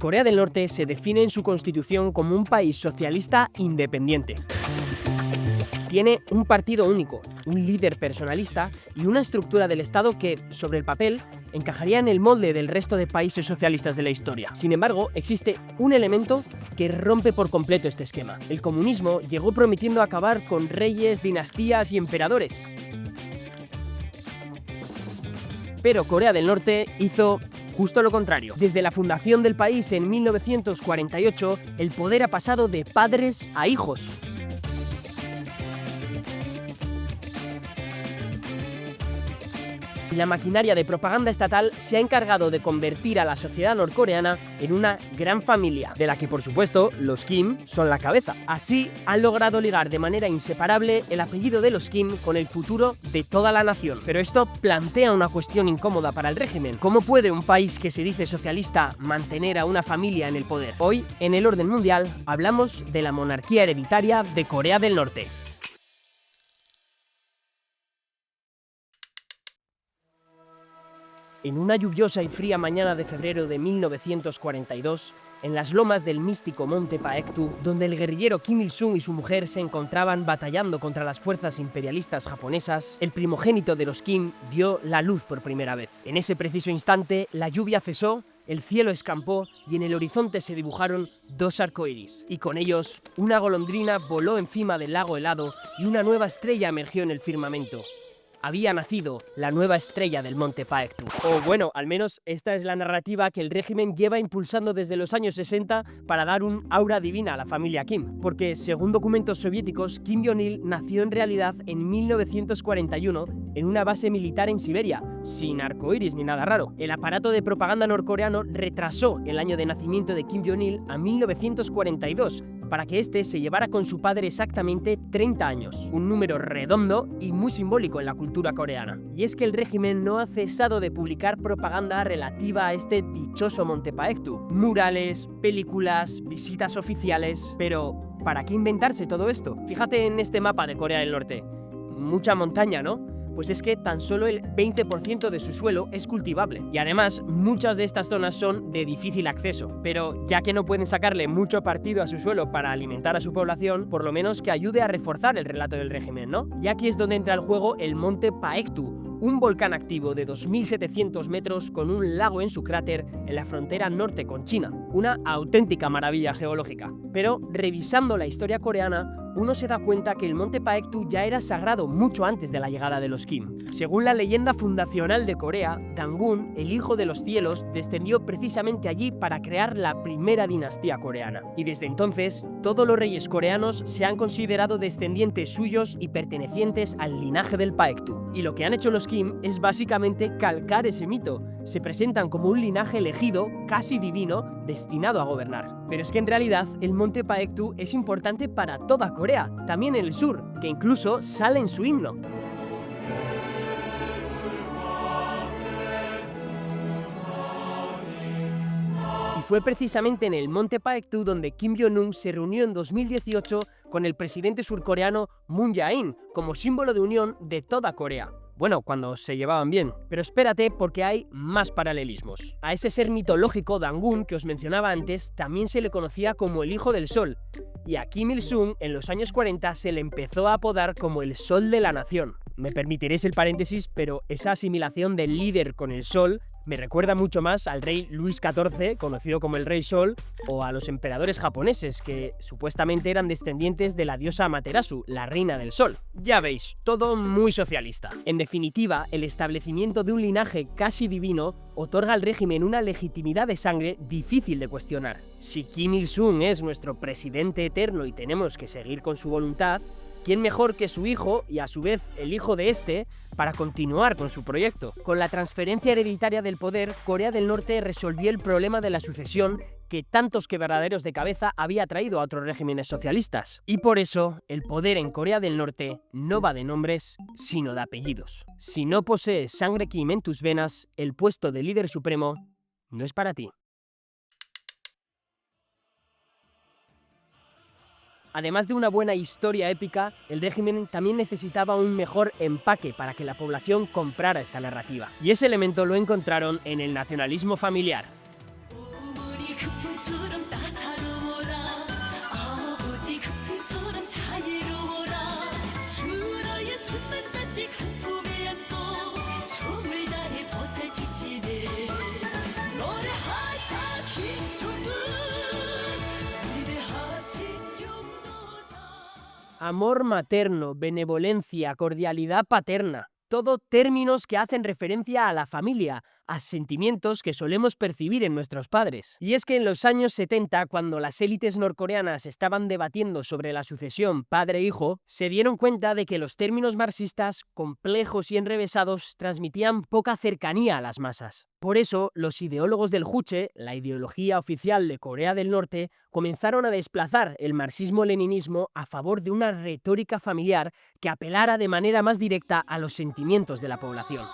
Corea del Norte se define en su constitución como un país socialista independiente. Tiene un partido único, un líder personalista y una estructura del Estado que, sobre el papel, encajaría en el molde del resto de países socialistas de la historia. Sin embargo, existe un elemento que rompe por completo este esquema. El comunismo llegó prometiendo acabar con reyes, dinastías y emperadores. Pero Corea del Norte hizo justo lo contrario. Desde la fundación del país en 1948, el poder ha pasado de padres a hijos. La maquinaria de propaganda estatal se ha encargado de convertir a la sociedad norcoreana en una gran familia, de la que por supuesto los Kim son la cabeza. Así han logrado ligar de manera inseparable el apellido de los Kim con el futuro de toda la nación. Pero esto plantea una cuestión incómoda para el régimen. ¿Cómo puede un país que se dice socialista mantener a una familia en el poder? Hoy, en el orden mundial, hablamos de la monarquía hereditaria de Corea del Norte. En una lluviosa y fría mañana de febrero de 1942, en las lomas del místico monte Paektu, donde el guerrillero Kim Il-sung y su mujer se encontraban batallando contra las fuerzas imperialistas japonesas, el primogénito de los Kim vio la luz por primera vez. En ese preciso instante, la lluvia cesó, el cielo escampó y en el horizonte se dibujaron dos arcoíris. Y con ellos, una golondrina voló encima del lago helado y una nueva estrella emergió en el firmamento. Había nacido la nueva estrella del monte Paektu. O bueno, al menos esta es la narrativa que el régimen lleva impulsando desde los años 60 para dar un aura divina a la familia Kim. Porque, según documentos soviéticos, Kim Jong-il nació en realidad en 1941 en una base militar en Siberia, sin arcoíris ni nada raro. El aparato de propaganda norcoreano retrasó el año de nacimiento de Kim Jong-il a 1942, para que este se llevara con su padre exactamente 30 años, un número redondo y muy simbólico en la cultura coreana. Y es que el régimen no ha cesado de publicar propaganda relativa a este dichoso monte Paektu. Murales, películas, visitas oficiales... Pero, ¿para qué inventarse todo esto? Fíjate en este mapa de Corea del Norte. Mucha montaña, ¿no? Pues es que tan solo el 20% de su suelo es cultivable. Y además, muchas de estas zonas son de difícil acceso. Pero ya que no pueden sacarle mucho partido a su suelo para alimentar a su población, por lo menos que ayude a reforzar el relato del régimen, ¿no? Y aquí es donde entra el juego el monte Paektu, un volcán activo de 2.700 metros con un lago en su cráter en la frontera norte con China. Una auténtica maravilla geológica. Pero, revisando la historia coreana, uno se da cuenta que el monte Paektu ya era sagrado mucho antes de la llegada de los Kim. Según la leyenda fundacional de Corea, Dangun, el hijo de los cielos, descendió precisamente allí para crear la primera dinastía coreana. Y desde entonces, todos los reyes coreanos se han considerado descendientes suyos y pertenecientes al linaje del Paektu. Y lo que han hecho los Kim es básicamente calcar ese mito. Se presentan como un linaje elegido, casi divino, destinado a gobernar. Pero es que en realidad el monte Paektu es importante para toda Corea, también en el sur, que incluso sale en su himno. Y fue precisamente en el monte Paektu donde Kim Jong-un se reunió en 2018 con el presidente surcoreano Moon Jae-in, como símbolo de unión de toda Corea. Bueno, cuando se llevaban bien. Pero espérate, porque hay más paralelismos. A ese ser mitológico, Dangun, que os mencionaba antes, también se le conocía como el Hijo del Sol. Y a Kim Il-sung, en los años 40, se le empezó a apodar como el Sol de la Nación. Me permitiréis el paréntesis, pero esa asimilación del líder con el sol me recuerda mucho más al rey Luis XIV, conocido como el Rey Sol, o a los emperadores japoneses, que supuestamente eran descendientes de la diosa Amaterasu, la reina del sol. Ya veis, todo muy socialista. En definitiva, el establecimiento de un linaje casi divino otorga al régimen una legitimidad de sangre difícil de cuestionar. Si Kim Il-sung es nuestro presidente eterno y tenemos que seguir con su voluntad, ¿quién mejor que su hijo, y a su vez el hijo de este, para continuar con su proyecto? Con la transferencia hereditaria del poder, Corea del Norte resolvió el problema de la sucesión que tantos quebraderos de cabeza había traído a otros regímenes socialistas. Y por eso, el poder en Corea del Norte no va de nombres, sino de apellidos. Si no posees sangre Kim en tus venas, el puesto de líder supremo no es para ti. Además de una buena historia épica, el régimen también necesitaba un mejor empaque para que la población comprara esta narrativa. Y ese elemento lo encontraron en el nacionalismo familiar. 바람처럼 따사로워라 아버지 그 품처럼 자유로워라 수라의 천만 자식 한 품에 안고 총을 다해 보살피시네 노래하자 김종국 위대하신 용도자 Amor materno, benevolencia, cordialidad paterna. Todo términos que hacen referencia a la familia, a sentimientos que solemos percibir en nuestros padres. Y es que en los años 70, cuando las élites norcoreanas estaban debatiendo sobre la sucesión padre-hijo, se dieron cuenta de que los términos marxistas, complejos y enrevesados, transmitían poca cercanía a las masas. Por eso, los ideólogos del Juche, la ideología oficial de Corea del Norte, comenzaron a desplazar el marxismo-leninismo a favor de una retórica familiar que apelara de manera más directa a los sentimientos de la población.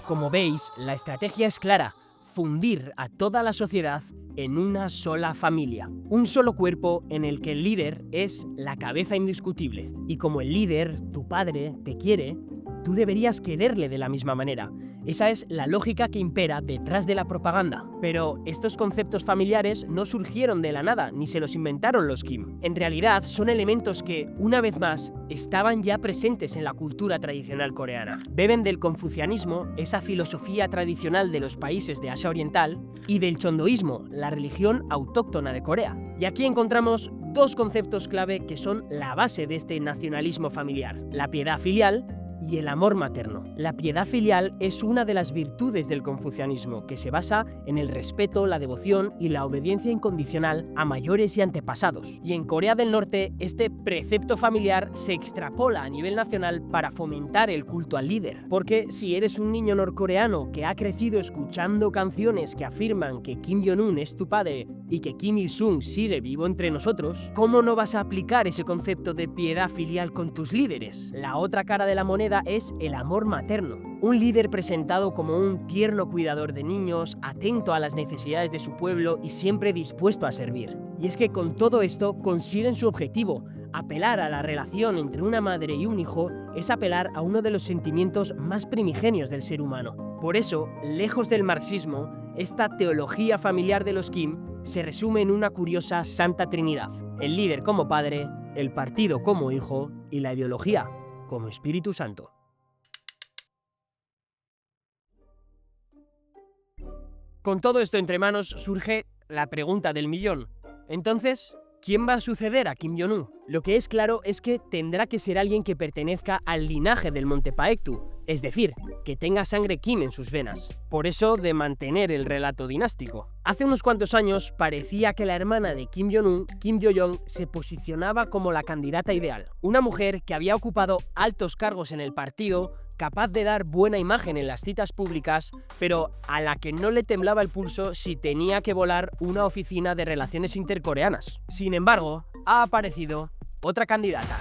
Como veis, la estrategia es clara: fundir a toda la sociedad en una sola familia, un solo cuerpo en el que el líder es la cabeza indiscutible. Y como el líder, tu padre, te quiere, tú deberías quererle de la misma manera. Esa es la lógica que impera detrás de la propaganda. Pero estos conceptos familiares no surgieron de la nada, ni se los inventaron los Kim. En realidad, son elementos que, una vez más, estaban ya presentes en la cultura tradicional coreana. Beben del confucianismo, esa filosofía tradicional de los países de Asia Oriental, y del chondoísmo, la religión autóctona de Corea. Y aquí encontramos dos conceptos clave que son la base de este nacionalismo familiar: la piedad filial y el amor materno. La piedad filial es una de las virtudes del confucianismo, que se basa en el respeto, la devoción y la obediencia incondicional a mayores y antepasados. Y en Corea del Norte, este precepto familiar se extrapola a nivel nacional para fomentar el culto al líder. Porque si eres un niño norcoreano que ha crecido escuchando canciones que afirman que Kim Jong-un es tu padre y que Kim Il-sung sigue vivo entre nosotros, ¿cómo no vas a aplicar ese concepto de piedad filial con tus líderes? La otra cara de la moneda es el amor materno. Un líder presentado como un tierno cuidador de niños, atento a las necesidades de su pueblo y siempre dispuesto a servir. Y es que con todo esto consiguen su objetivo. Apelar a la relación entre una madre y un hijo es apelar a uno de los sentimientos más primigenios del ser humano. Por eso, lejos del marxismo, esta teología familiar de los Kim se resume en una curiosa Santa Trinidad: el líder como padre, el partido como hijo y la ideología como Espíritu Santo. Con todo esto entre manos surge la pregunta del millón. Entonces, ¿quién va a suceder a Kim Jong-un? Lo que es claro es que tendrá que ser alguien que pertenezca al linaje del Monte Paektu, es decir, que tenga sangre Kim en sus venas. Por eso de mantener el relato dinástico. Hace unos cuantos años parecía que la hermana de Kim Jong-un, Kim Yo-jong, se posicionaba como la candidata ideal. Una mujer que había ocupado altos cargos en el partido, capaz de dar buena imagen en las citas públicas, pero a la que no le temblaba el pulso si tenía que volar una oficina de relaciones intercoreanas. Sin embargo, ha aparecido otra candidata.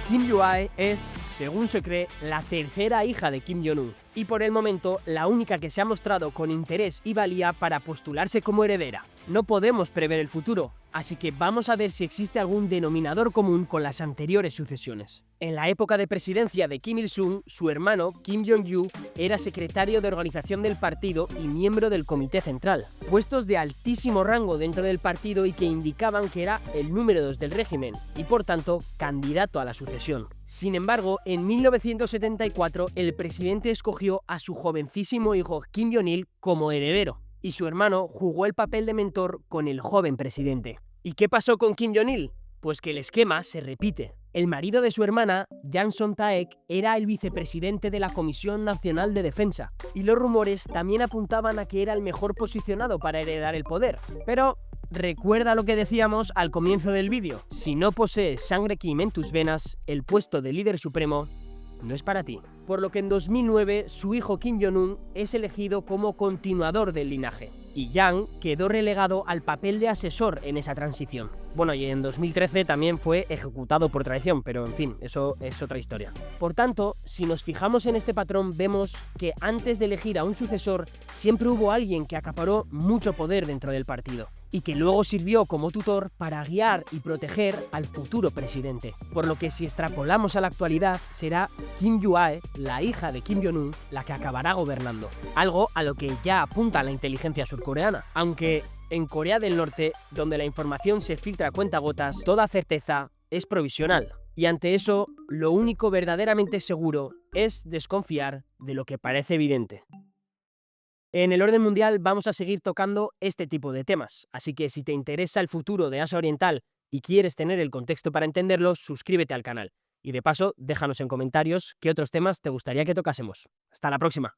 Kim Yoo-ae es, según se cree, la tercera hija de Kim Jong-un y por el momento la única que se ha mostrado con interés y valía para postularse como heredera. No podemos prever el futuro, así que vamos a ver si existe algún denominador común con las anteriores sucesiones. En la época de presidencia de Kim Il-sung, su hermano, Kim Jong-il, era secretario de organización del partido y miembro del comité central. Puestos de altísimo rango dentro del partido y que indicaban que era el número 2 del régimen y por tanto candidato a la sucesión. Sin embargo, en 1974 el presidente escogió a su jovencísimo hijo Kim Jong-il como heredero y su hermano jugó el papel de mentor con el joven presidente. ¿Y qué pasó con Kim Jong-il? Pues que el esquema se repite. El marido de su hermana, Jang Son-taek, era el vicepresidente de la Comisión Nacional de Defensa, y los rumores también apuntaban a que era el mejor posicionado para heredar el poder. Pero recuerda lo que decíamos al comienzo del vídeo: si no posees sangre Kim en tus venas, el puesto de líder supremo no es para ti. Por lo que en 2009 su hijo Kim Jong-un es elegido como continuador del linaje. y Yang quedó relegado al papel de asesor en esa transición. Bueno, y en 2013 también fue ejecutado por traición, pero en fin, eso es otra historia. Por tanto, si nos fijamos en este patrón, vemos que antes de elegir a un sucesor, siempre hubo alguien que acaparó mucho poder dentro del partido, y que luego sirvió como tutor para guiar y proteger al futuro presidente. Por lo que si extrapolamos a la actualidad, será Kim Yoo-ae, la hija de Kim Jong-un, la que acabará gobernando. Algo a lo que ya apunta la inteligencia surcoreana. Aunque en Corea del Norte, donde la información se filtra a cuentagotas, toda certeza es provisional. Y ante eso, lo único verdaderamente seguro es desconfiar de lo que parece evidente. En el orden mundial vamos a seguir tocando este tipo de temas, así que si te interesa el futuro de Asia Oriental y quieres tener el contexto para entenderlo, suscríbete al canal. Y de paso, déjanos en comentarios qué otros temas te gustaría que tocásemos. ¡Hasta la próxima!